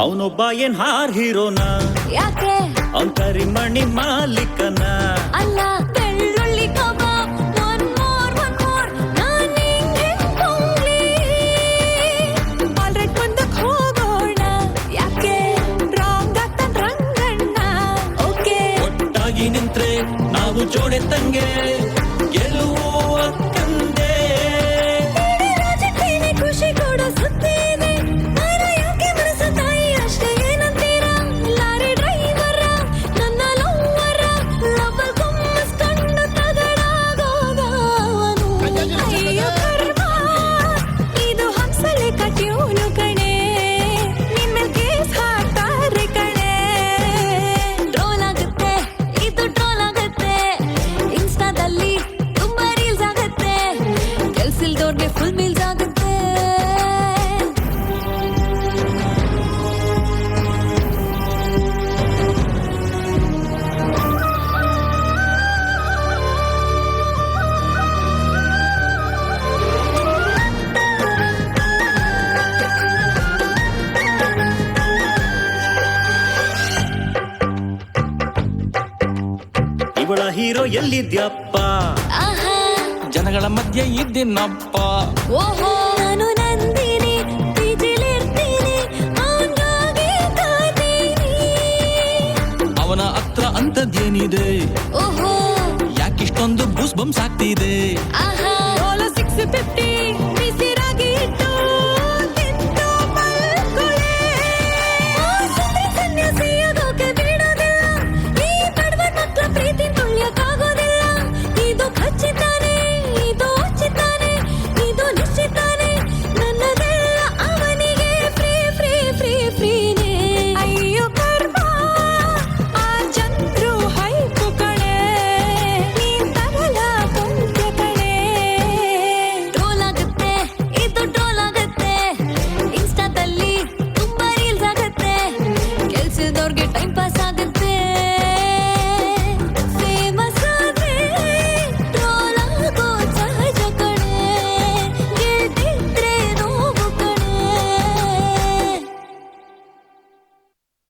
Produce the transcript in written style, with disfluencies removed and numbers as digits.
ಅವನೊಬ್ಬ ಏನ್ ಹಾರ್ ಹೀರೋನ, ಯಾಕೆ ಅವನ್ ಕರಿಮಣಿ ಮಾಲೀಕನ. ಅಲ್ಲ ಬೆಳ್ಳುಳ್ಳಿ ಕಬಾಬ್ ಒನ್ ಮೋರ್ ನಾನ್ ನಿಂಗೆ ಪೊಂಗ್ಲಿ. ಆಲ್ರೈಟ್ ಮುಂದಕ್ಕೆ ಹೋಗೋಣ, ಯಾಕೆ ರಾಂಗ್ ಆಗ್ತಾನ್ ರಂಗಣ್ಣ. ಓಕೆ ಒಟ್ಟಾಗಿ ನಿಂತ್ರೆ ನಾವು ಜೋಡೆ ತಂಗೆ, ಗೆಲುವು ಅಕ್ಕಂದೆ. ರಾಜಕೀಯ ಖುಷಿ ಕೊಡೋ ಸುದ್ದಿ ಇದೆ, ನಾನು ಯಾಕೆ ಮನಸ್ಸು ತಾಯಿ ಅಷ್ಟೇ ಏನಂತೀರ. ಲಾರಿ ಡ್ರೈವರ ನನ್ನ ಲವ್ವರ ಲಬ್ಬಲ್ ಕುಮ್ಮಿಸ್ಕೊಂಡು ತಗಡಾಗೋದವನು. ಅಯ್ಯೋ ಕರ್ಮ, ಇದು ಹಂಸಲೆ ಕಟ್ಯೂನು ಕಣೆ, ನಿನ್ಮೇಲ್ ಕೇಸ್ ಹಾಕ್ತಾರೆ ಕಣೆ. ಟ್ರೋಲ್ ಆಗುತ್ತೆ, ಇದು ಟ್ರೋಲ್ ಆಗುತ್ತೆ, ಇನ್ಸ್ಟಾದಲ್ಲಿ ತುಂಬಾ ರೀಲ್ಸ್ ಆಗುತ್ತೆ, ಕೆಲ್ಸಿಲ್ದವ್ರಿಗೆ ಫುಲ್ ಮೀಲ್ಸ್ ಆಗುತ್ತೆ. ಇವಳ ಹೀರೋ ಎಲ್ಲಿದ್ಯಪ್ಪ, ಆಹಾ ಜನಗಳ ಮಧ್ಯೆ ಇದ್ದೀನಪ್ಪ. ಓಹೋ ನಾನು ನಂದಿನಿ ಬೀದಿಲಿರ್ತೀನಿ, ಹಂಗಾಗಿ ಕಾಯ್ತೀನಿ. ಅವನ ಹತ್ರ ಅಂತದ್ದೇನಿದೆ, ಓಹೋ ಯಾಕಿಷ್ಟೊಂದು ಬೂಸ್ ಬಂಪ್ಸ್ ಆಗ್ತಿದೆ. ಆಹಾ 650 ಬಿಸಿರಾಗಿ ಇಟ್ಟು